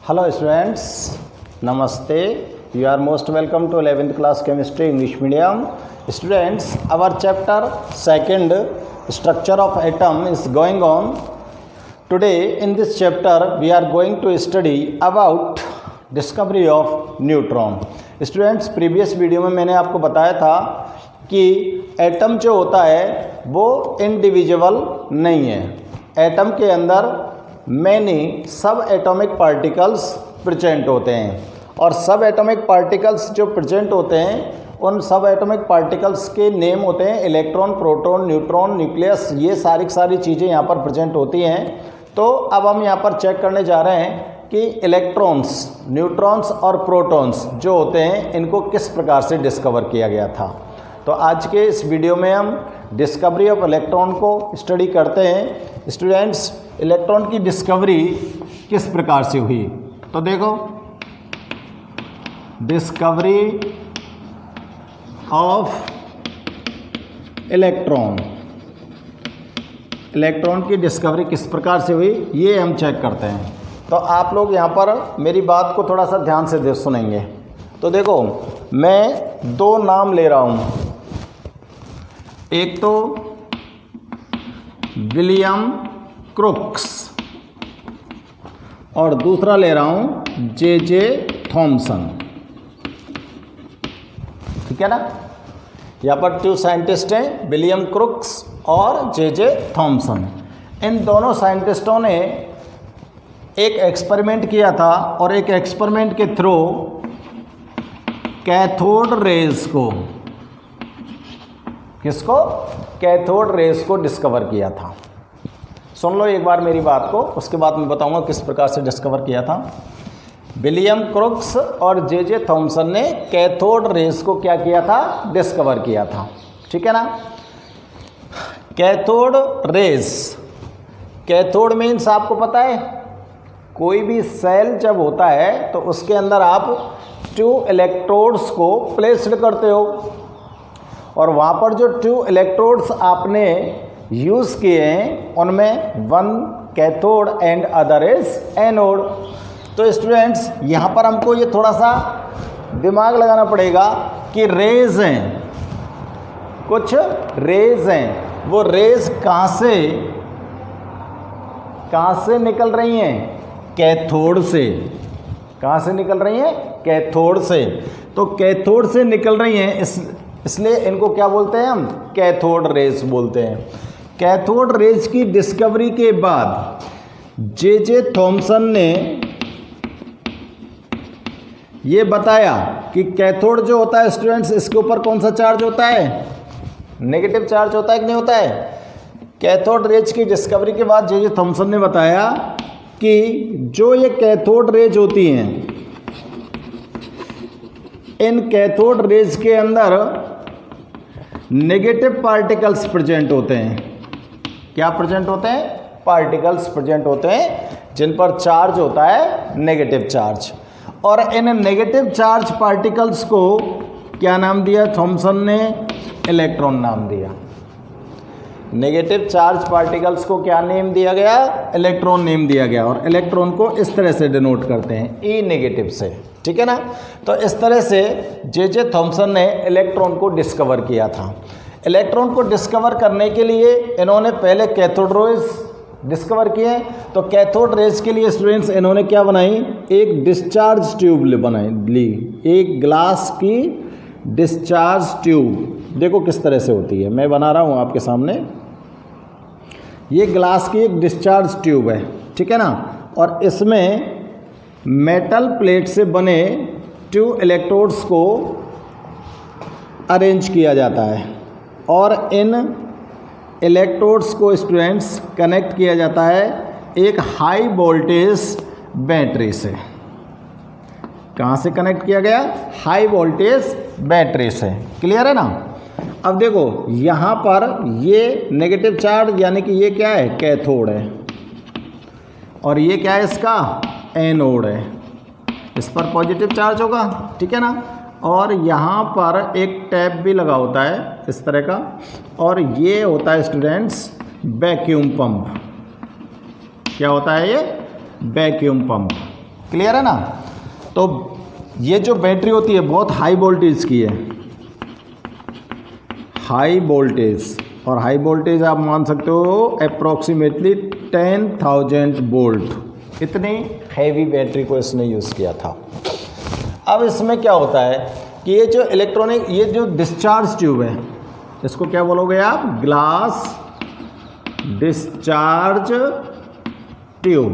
Hello students, Namaste. You are most welcome to 11th class chemistry English medium. Students, our chapter second structure of atom is going on. Today in this chapter we are going to study about discovery of neutron. Students, previous video में मैंने आपको बताया था कि atom जो होता है वो इंडिविजुअल नहीं है. एटम के अंदर मैनी सब एटॉमिक पार्टिकल्स प्रेजेंट होते हैं और सब एटॉमिक पार्टिकल्स जो प्रेजेंट होते हैं उन सब एटॉमिक पार्टिकल्स के नेम होते हैं इलेक्ट्रॉन, प्रोटॉन, न्यूट्रॉन, न्यूक्लियस. ये सारी चीज़ें यहाँ पर प्रेजेंट होती हैं. तो अब हम यहाँ पर चेक करने जा रहे हैं कि इलेक्ट्रॉन्स, न्यूट्रॉन्स और प्रोटॉन्स जो होते हैं इनको किस प्रकार से डिस्कवर किया गया था. तो आज के इस वीडियो में हम डिस्कवरी ऑफ इलेक्ट्रॉन को स्टडी करते हैं. स्टूडेंट्स, इलेक्ट्रॉन की डिस्कवरी किस प्रकार से हुई. तो देखो, डिस्कवरी ऑफ इलेक्ट्रॉन, इलेक्ट्रॉन की डिस्कवरी किस प्रकार से हुई ये हम चेक करते हैं. तो आप लोग यहाँ पर मेरी बात को थोड़ा सा ध्यान से सुनेंगे. तो देखो, मैं दो नाम ले रहा हूँ. एक तो विलियम क्रुक्स और दूसरा ले रहा हूँ जे थॉमसन. ठीक है ना. यहाँ पर टू साइंटिस्ट हैं, विलियम क्रुक्स और जे थॉमसन. इन दोनों साइंटिस्टों ने एक एक्सपेरिमेंट किया था और एक एक्सपेरिमेंट के थ्रू कैथोड रेज को, किसको, कैथोड रेज को डिस्कवर किया था. सुन लो एक बार मेरी बात को, उसके बाद मैं बताऊंगा किस प्रकार से डिस्कवर किया था. विलियम क्रुक्स और जे थॉमसन ने कैथोड रेज को क्या किया था, डिस्कवर किया था. ठीक है ना. कैथोड रेज, कैथोड मीन्स आपको पता है कोई भी सेल जब होता है तो उसके अंदर आप 2 इलेक्ट्रोड्स को प्लेस्ड करते हो और वहाँ पर जो 2 इलेक्ट्रोड्स आपने यूज़ किए हैं उनमें one cathode and other is anode. तो स्टूडेंट्स, यहाँ पर हमको ये थोड़ा सा दिमाग लगाना पड़ेगा कि रेज हैं, कुछ रेज हैं. वो रेज कहाँ से निकल रही हैं, कैथोड से. कहाँ से निकल रही हैं, कैथोड से. तो कैथोड से निकल रही हैं इसलिए इनको क्या बोलते हैं हम, कैथोड रेज बोलते हैं. कैथोड रेज की डिस्कवरी के बाद जे थॉमसन ने ये बताया कि कैथोड जो होता है स्टूडेंट्स, इसके ऊपर कौन सा चार्ज होता है, नेगेटिव चार्ज होता है कि नहीं होता है. कैथोड रेज की डिस्कवरी के बाद जे थॉमसन ने बताया कि जो ये कैथोड रेज होती हैं, इन कैथोड रेज के अंदर नेगेटिव पार्टिकल्स प्रेजेंट होते हैं. क्या प्रेजेंट होते हैं, पार्टिकल्स प्रेजेंट होते हैं जिन पर चार्ज होता है नेगेटिव चार्ज. और इन नेगेटिव चार्ज पार्टिकल्स को क्या नाम दिया थॉमसन ने, इलेक्ट्रॉन नाम दिया. नेगेटिव चार्ज पार्टिकल्स को क्या नेम दिया गया, इलेक्ट्रॉन नेम दिया गया. और इलेक्ट्रॉन को इस तरह से डिनोट करते हैं, ई नेगेटिव से. ठीक है ना. तो इस तरह से जे थॉमसन ने इलेक्ट्रॉन को डिस्कवर किया था. इलेक्ट्रॉन को डिस्कवर करने के लिए इन्होंने पहले कैथोड रेज डिस्कवर किए. तो कैथोड रेज के लिए स्टूडेंट्स इन्होंने क्या बनाई, एक डिस्चार्ज ट्यूब ली, एक ग्लास की डिस्चार्ज ट्यूब. देखो किस तरह से होती है, मैं बना रहा हूँ आपके सामने. ये ग्लास की एक डिस्चार्ज ट्यूब है. ठीक है ना. और इसमें मेटल प्लेट से बने 2 इलेक्ट्रोड्स को अरेंज किया जाता है और इन इलेक्ट्रोड्स को स्टूडेंट्स कनेक्ट किया जाता है एक हाई वोल्टेज बैटरी से. कहाँ से कनेक्ट किया गया, हाई वोल्टेज बैटरी से. क्लियर है ना. अब देखो यहाँ पर ये नेगेटिव चार्ज यानी कि ये क्या है, कैथोड है, और ये क्या है इसका, एनोड है. इस पर पॉजिटिव चार्ज होगा. ठीक है ना. और यहाँ पर एक टैप भी लगा होता है इस तरह का, और ये होता है स्टूडेंट्स वैक्यूम पंप. क्या होता है ये, वैक्यूम पंप. क्लियर है ना। तो ये जो बैटरी होती है बहुत हाई वोल्टेज की है, हाई वोल्टेज, और हाई वोल्टेज आप मान सकते हो अप्रॉक्सीमेटली 10,000 वोल्ट। इतनी हैवी बैटरी को इसने यूज़ किया था। अब इसमें क्या होता है कि ये जो इलेक्ट्रॉनिक, ये जो डिस्चार्ज ट्यूब है, इसको क्या बोलोगे आप, ग्लास डिस्चार्ज ट्यूब,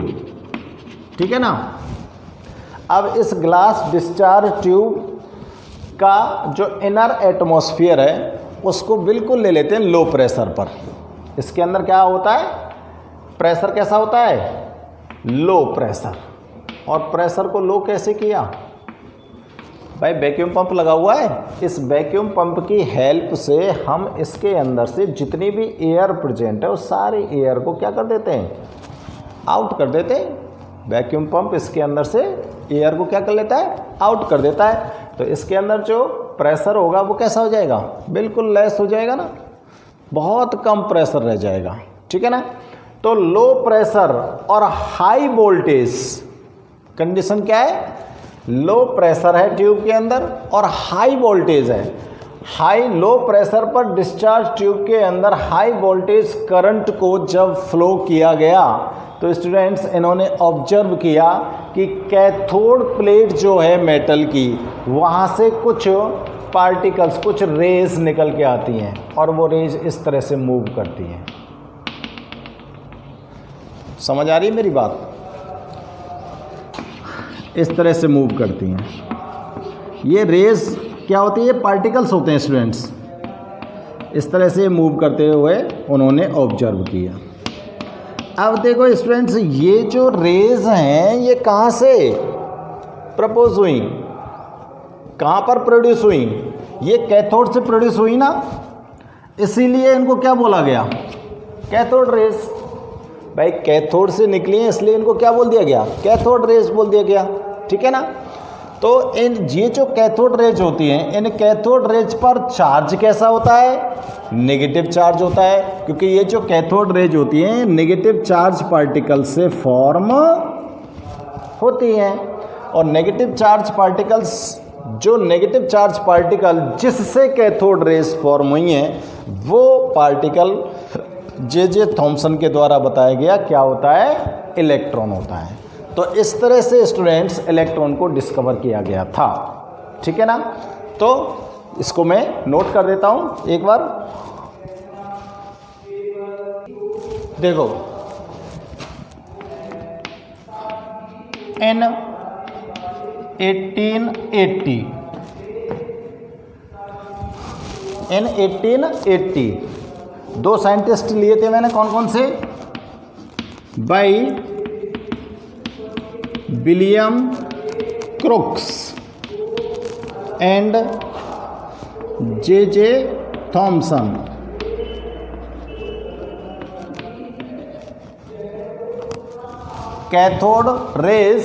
ठीक है ना। अब इस ग्लास डिस्चार्ज ट्यूब का जो इनर एटमॉस्फेयर है उसको बिल्कुल ले लेते हैं लो प्रेशर पर। इसके अंदर क्या होता है, प्रेशर कैसा होता है, लो प्रेशर। और प्रेशर को लो कैसे किया भाई, वैक्यूम पंप लगा हुआ है। इस वैक्यूम पंप की हेल्प से हम इसके अंदर से जितनी भी एयर प्रेजेंट है उस सारे एयर को क्या कर देते हैं, आउट कर देते हैं। वैक्यूम पंप इसके अंदर से एयर को क्या कर लेता है, आउट कर देता है। तो इसके अंदर जो प्रेशर होगा वो कैसा हो जाएगा, बिल्कुल लेस हो जाएगा ना, बहुत कम प्रेशर रह जाएगा, ठीक है ना। तो लो प्रेशर और हाई वोल्टेज कंडीशन क्या है, लो प्रेशर है ट्यूब के अंदर और हाई वोल्टेज है। हाई लो प्रेशर पर डिस्चार्ज ट्यूब के अंदर हाई वोल्टेज करंट को जब फ्लो किया गया तो स्टूडेंट्स इन्होंने ऑब्जर्व किया कि कैथोड प्लेट जो है मेटल की, वहाँ से कुछ पार्टिकल्स, कुछ रेज निकल के आती हैं और वो रेज इस तरह से मूव करती हैं। समझ आ रही है मेरी बात, इस तरह से मूव करती हैं। ये रेज क्या होती है, ये पार्टिकल्स होते हैं स्टूडेंट्स, इस तरह से मूव करते हुए उन्होंने ऑब्जर्व किया। अब देखो स्टूडेंट्स, ये जो रेज हैं ये कहाँ से प्रपोज हुई, कहाँ पर प्रोड्यूस हुई, ये कैथोड से प्रोड्यूस हुई ना, इसीलिए इनको क्या बोला गया, कैथोड रेज। भाई कैथोड से निकली हैं इसलिए इनको क्या बोल दिया गया, कैथोड रेज बोल दिया गया, ठीक है ना। तो इन ये जो कैथोड रेज होती हैं, इन कैथोड रेज पर चार्ज कैसा होता है, नेगेटिव चार्ज होता है, क्योंकि ये जो कैथोड रेज होती हैं नेगेटिव चार्ज पार्टिकल से फॉर्म होती हैं। और नेगेटिव चार्ज पार्टिकल्स, जो नेगेटिव चार्ज पार्टिकल जिससे कैथोड रेज फॉर्म हुई हैं वो पार्टिकल जे थॉमसन के द्वारा बताया गया क्या होता है, इलेक्ट्रॉन होता है। तो इस तरह से स्टूडेंट्स इलेक्ट्रॉन को डिस्कवर किया गया था, ठीक है ना। तो इसको मैं नोट कर देता हूं एक बार। देखो इन 1880 दो साइंटिस्ट लिए थे मैंने, कौन कौन से, by William crooks and J Thomson. Cathode rays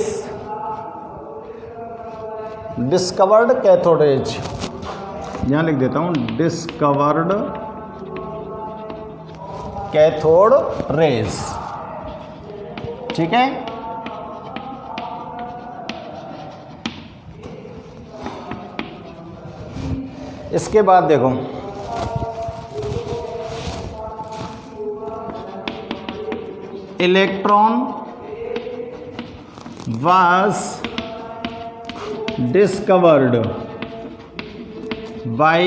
discovered, cathode rays यहां लिख देता हूं, डिस्कवर्ड कैथोड रेज, ठीक है। इसके बाद देखो electron was discovered by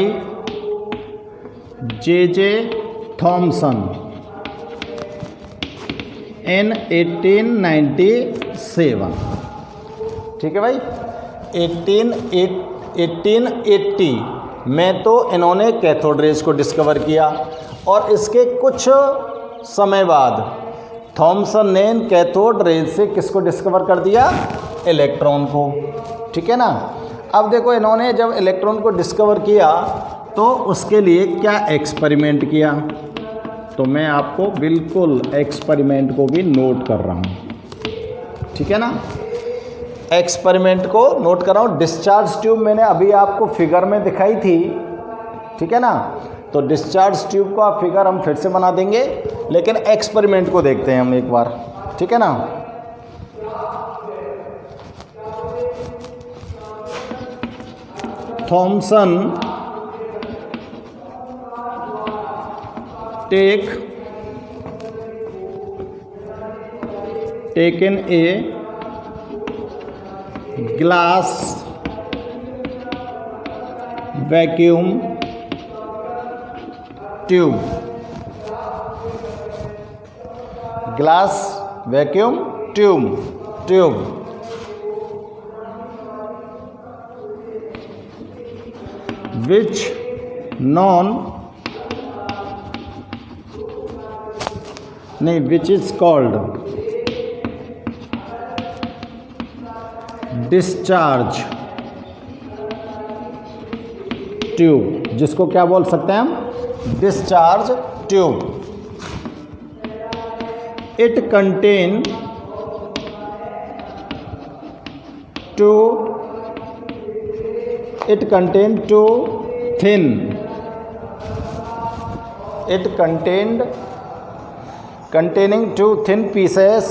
J.J. Thomson in 1897, ठीक है भाई। 1880 में तो इन्होंने कैथोड रेज को डिस्कवर किया और इसके कुछ समय बाद थॉमसन ने कैथोड रेज से किसको डिस्कवर कर दिया, इलेक्ट्रॉन को, ठीक है ना। अब देखो इन्होंने जब इलेक्ट्रॉन को डिस्कवर किया तो उसके लिए क्या एक्सपेरिमेंट किया, तो मैं आपको बिल्कुल एक्सपेरिमेंट को भी नोट कर रहा हूँ, ठीक है ना। एक्सपेरिमेंट को नोट कर रहा हूँ। डिस्चार्ज ट्यूब मैंने अभी आपको फिगर में दिखाई थी, ठीक है ना। तो डिस्चार्ज ट्यूब का फिगर हम फिर से बना देंगे, लेकिन एक्सपेरिमेंट को देखते हैं हम एक बार, ठीक है ना। Thomson taken a glass vacuum tube, glass vacuum tube which is called discharge tube, जिसको क्या बोल सकते हैं हम? Discharge tube. It contain two thin containing two thin pieces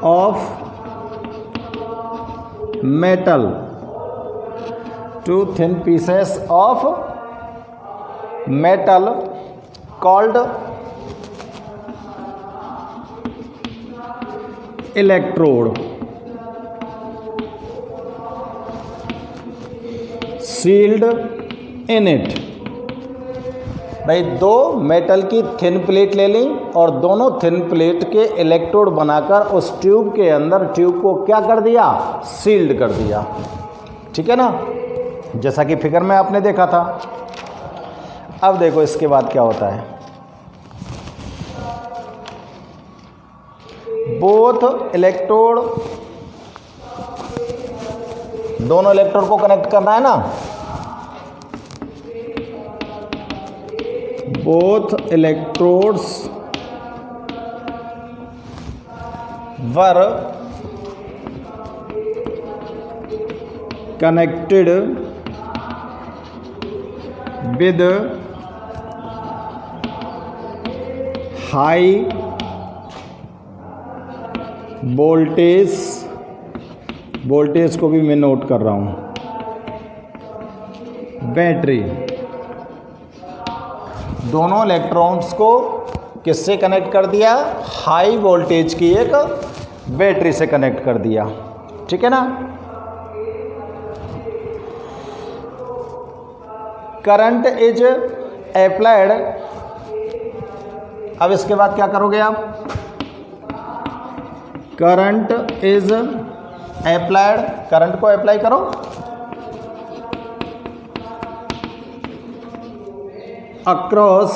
of metal, two thin pieces of metal called electrode, sealed in it. भाई दो metal की thin plate ले ली और दोनों थिन प्लेट के इलेक्ट्रोड बनाकर उस ट्यूब के अंदर ट्यूब को क्या कर दिया? सील्ड कर दिया. ठीक है ना, जैसा कि फिगर में आपने देखा था. अब देखो इसके बाद क्या होता है. बोथ इलेक्ट्रोड, दोनों इलेक्ट्रोड को कनेक्ट करना है ना. Both electrodes were connected with high voltage को भी मैं नोट कर रहा हूँ. बैटरी, दोनों इलेक्ट्रॉन्स को किससे कनेक्ट कर दिया? हाई वोल्टेज की एक बैटरी से कनेक्ट कर दिया. ठीक है ना. Current is applied. अब इसके बाद क्या करोगे आप? करंट इज अप्लाइड, करंट को अप्लाई करो. across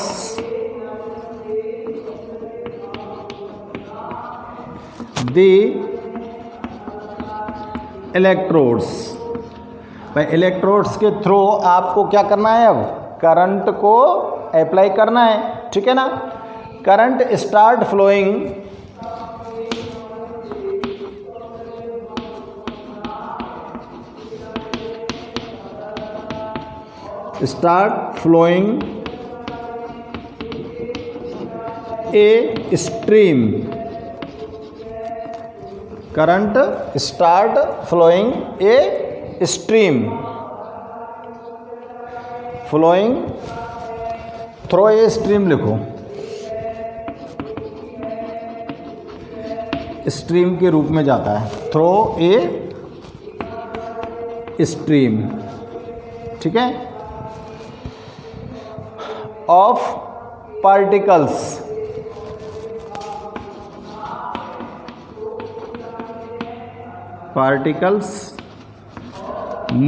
the electrodes. भाई इलेक्ट्रोड्स के थ्रू आपको क्या करना है? अब करंट को अप्लाई करना है. ठीक है ना. Current start flowing a stream. Current start flowing a stream. Flowing through a stream लिखो. स्ट्रीम के रूप में जाता है. Through a stream. ठीक है. Of particles,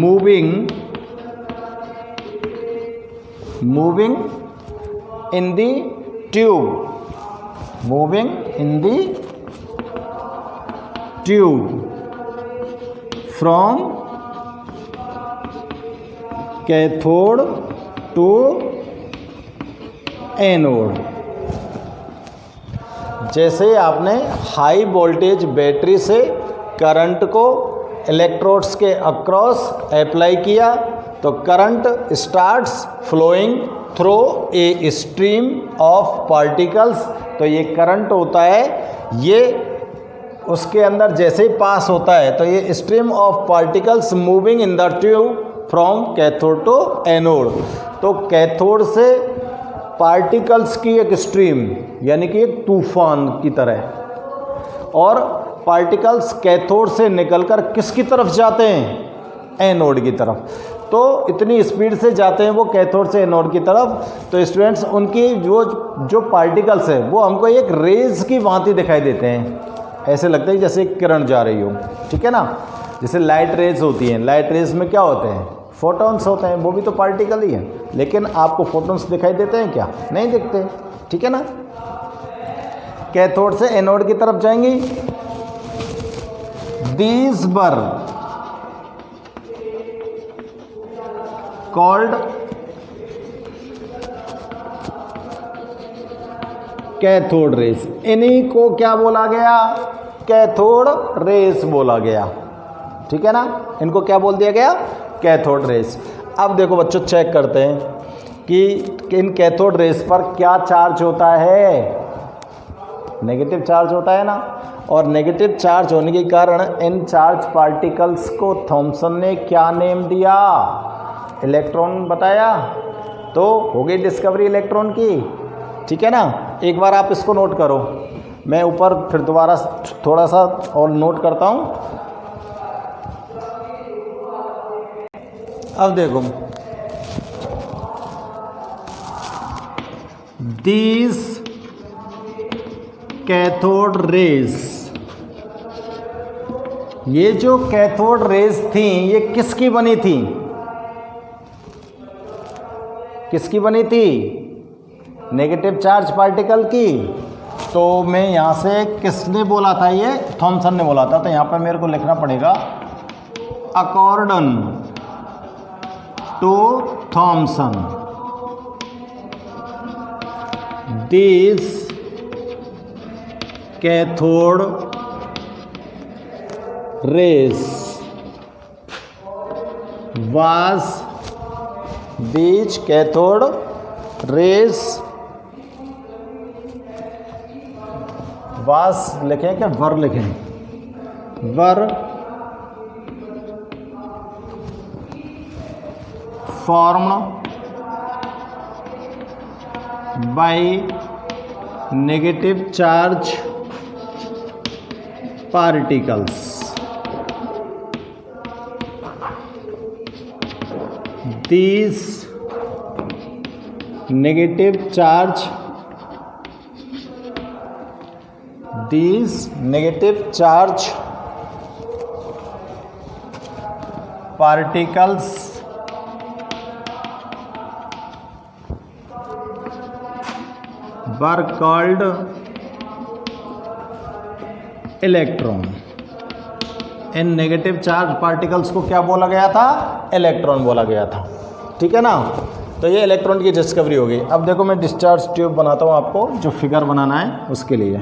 moving in the tube, from cathode to anode. जैसे आपने हाई वोल्टेज बैटरी से करंट को इलेक्ट्रोड्स के अक्रॉस अप्लाई किया तो current starts flowing through a stream of particles. तो ये करंट होता है, ये उसके अंदर जैसे ही पास होता है तो ये stream of particles moving in the tube from cathode to anode. तो कैथोड से पार्टिकल्स की एक स्ट्रीम यानी कि एक तूफान की तरह, और पार्टिकल्स कैथोड से निकलकर किसकी तरफ जाते हैं? एनोड की तरफ। तो इतनी स्पीड से जाते हैं वो कैथोड से एनोड की तरफ। तो स्टूडेंट्स उनकी जो पार्टिकल्स है वो हमको एक रेज की भांति दिखाई देते हैं, ऐसे लगता है जैसे एक किरण जा रही हो, ठीक है ना। जैसे लाइट रेज होती हैं, लाइट रेज में क्या होते हैं? फोटॉन्स होते हैं, वो भी तो पार्टिकल ही हैं, लेकिन आपको फोटॉन्स दिखाई देते हैं क्या? नहीं दिखते, ठीक है ना। कैथोड से एनोड की तरफ जाएंगी। These were called cathode rays. इन्हीं को क्या बोला गया? कैथोड रेस बोला गया, ठीक है ना। इनको क्या बोल दिया गया? Cathode rays. अब देखो बच्चों, चेक करते हैं कि इन कैथोड रेस पर क्या चार्ज होता है? नेगेटिव चार्ज होता है ना। और नेगेटिव चार्ज होने के कारण इन चार्ज पार्टिकल्स को थॉमसन ने क्या नेम दिया? इलेक्ट्रॉन बताया। तो हो गई डिस्कवरी इलेक्ट्रॉन की, ठीक है ना। एक बार आप इसको नोट करो, मैं ऊपर फिर दोबारा थोड़ा सा और नोट करता हूँ। अब देखो, दीज कैथोड रेज, ये जो कैथोड रेज थी ये किसकी बनी थी? किसकी बनी थी? नेगेटिव चार्ज पार्टिकल की। तो मैं यहाँ से किसने बोला था? ये थॉमसन ने बोला था। तो यहाँ पर मेरे को लिखना पड़ेगा according to Thomson this cathode rays was, these cathode rays was लिखें क्या वर लिखें? Were formed by negative charge particles. These negative charge particles were called electron. In negative charge particles को क्या बोला गया था? इलेक्ट्रॉन बोला गया था, ठीक है ना। तो ये इलेक्ट्रॉन की डिस्कवरी हो गई। अब देखो मैं डिस्चार्ज ट्यूब बनाता हूँ आपको, जो फिगर बनाना है उसके लिए।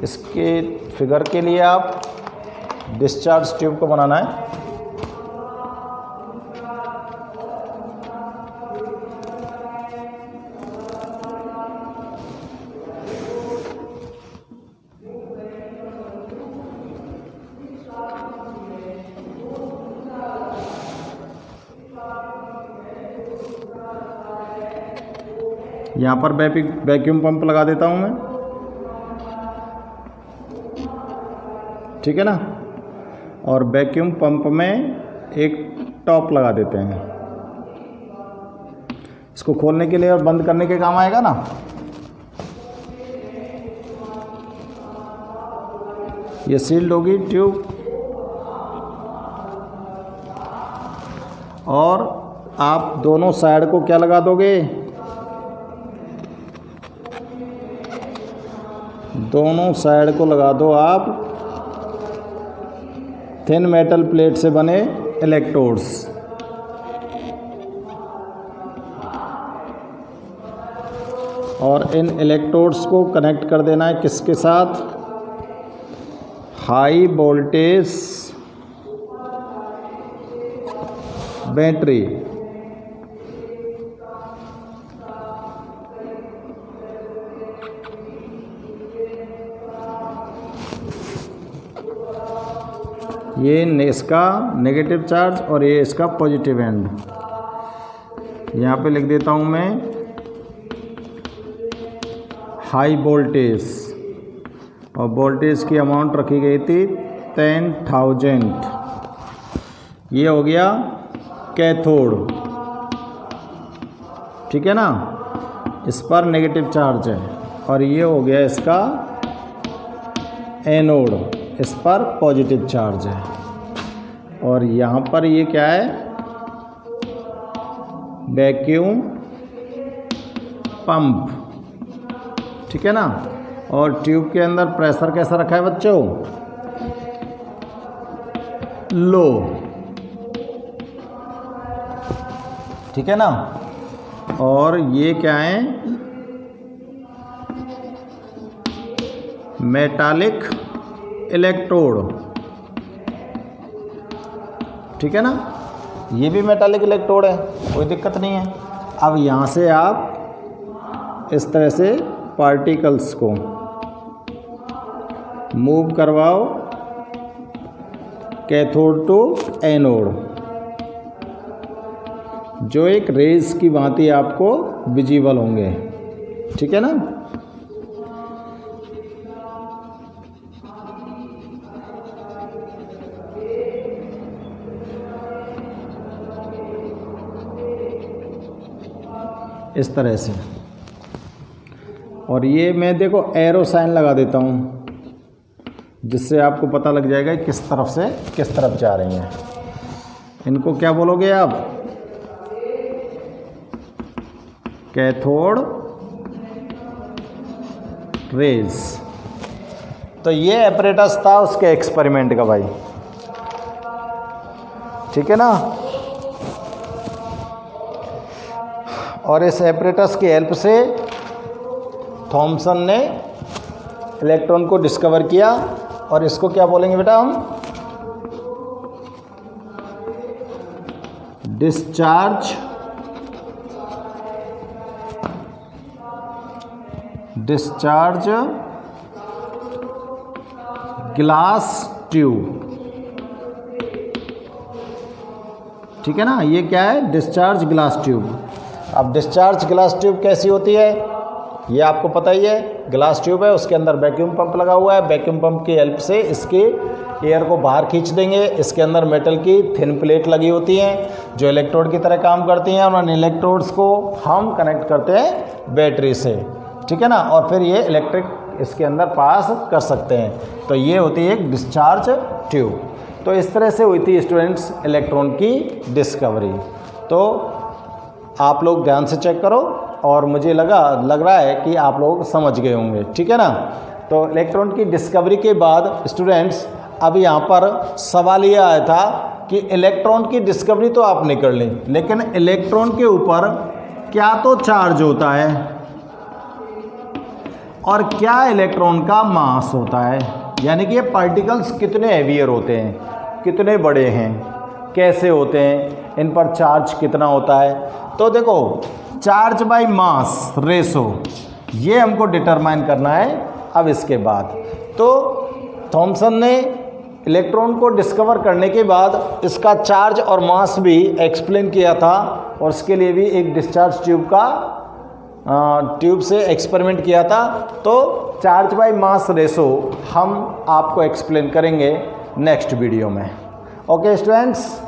इसके फिगर के लिए आप डिस्चार्ज ट्यूब को बनाना है। यहाँ पर वैक्यूम पंप लगा देता हूँ मैं, ठीक है ना। और वैक्यूम पंप में एक टॉप लगा देते हैं। इसको खोलने के लिए और बंद करने के काम आएगा ना। ये सील्ड होगी ट्यूब, और आप दोनों साइड को क्या लगा दोगे? दोनों साइड को लगा दो आप थिन मेटल प्लेट से बने इलेक्ट्रोड्स। और इन इलेक्ट्रोड्स को कनेक्ट कर देना है किसके साथ? High voltage battery. ये इसका नेगेटिव चार्ज और ये इसका पॉजिटिव एंड। यहाँ पे लिख देता हूँ मैं हाई वोल्टेज, और वोल्टेज की अमाउंट रखी गई थी 10,000। ये हो गया कैथोड, ठीक है ना, इस पर नेगेटिव चार्ज है। और ये हो गया इसका एनोड, इस पर पॉजिटिव चार्ज है। और यहाँ पर ये क्या है, वैक्यूम पंप, ठीक है ना। और ट्यूब के अंदर प्रेशर कैसा रखा है बच्चों, लो, ठीक है ना। और ये क्या है, मेटालिक इलेक्ट्रोड, ठीक है ना, ये भी मेटालिक इलेक्ट्रोड है, कोई दिक्कत नहीं है। अब यहाँ से आप इस तरह से पार्टिकल्स को मूव करवाओ कैथोड टू एनोड, जो एक रेज की भांति आपको विजिबल होंगे, ठीक है ना। इस तरह से। और ये मैं देखो एरो साइन लगा देता हूँ, जिससे आपको पता लग जाएगा किस तरफ से किस तरफ जा रही हैं। इनको क्या बोलोगे आप, कैथोड रेज। तो ये एपरेटस था उसके एक्सपेरिमेंट का भाई, ठीक है ना। और इस एपरेटस की हेल्प से थॉमसन ने इलेक्ट्रॉन को डिस्कवर किया। और इसको क्या बोलेंगे बेटा हम, डिस्चार्ज ग्लास ट्यूब, ठीक है ना। ये क्या है, डिस्चार्ज ग्लास ट्यूब। अब डिस्चार्ज ग्लास ट्यूब कैसी होती है, ये आपको पता ही है। ग्लास ट्यूब है, उसके अंदर वैक्यूम पंप लगा हुआ है। वैक्यूम पंप की हेल्प से इसके एयर को बाहर खींच देंगे। इसके अंदर मेटल की थिन प्लेट लगी होती हैं जो इलेक्ट्रोड की तरह काम करती हैं। और उन इलेक्ट्रोड्स को हम कनेक्ट करते हैं बैटरी से, ठीक है ना। और फिर ये इलेक्ट्रिक इसके अंदर पास कर सकते हैं। तो ये होती है एक डिस्चार्ज ट्यूब। तो इस तरह से हुई थी स्टूडेंट्स इलेक्ट्रॉन की डिस्कवरी। तो आप लोग ध्यान से चेक करो, और मुझे लग रहा है कि आप लोग समझ गए होंगे, ठीक है ना। तो इलेक्ट्रॉन की डिस्कवरी के बाद स्टूडेंट्स अब यहाँ पर सवाल ये आया था कि इलेक्ट्रॉन की डिस्कवरी तो आपने कर ली, लेकिन इलेक्ट्रॉन के ऊपर क्या तो चार्ज होता है और क्या इलेक्ट्रॉन का मास होता है, यानी कि ये पार्टिकल्स कितने हेवियर होते हैं, कितने बड़े हैं, कैसे होते हैं, इन पर चार्ज कितना होता है। तो देखो चार्ज बाय मास रेशो ये हमको डिटरमाइन करना है। अब इसके बाद तो थॉमसन ने इलेक्ट्रॉन को डिस्कवर करने के बाद इसका चार्ज और मास भी एक्सप्लेन किया था, और उसके लिए भी एक डिस्चार्ज ट्यूब से एक्सपेरिमेंट किया था। तो चार्ज बाय मास रेशो हम आपको एक्सप्लेन करेंगे नेक्स्ट वीडियो में। Okay students.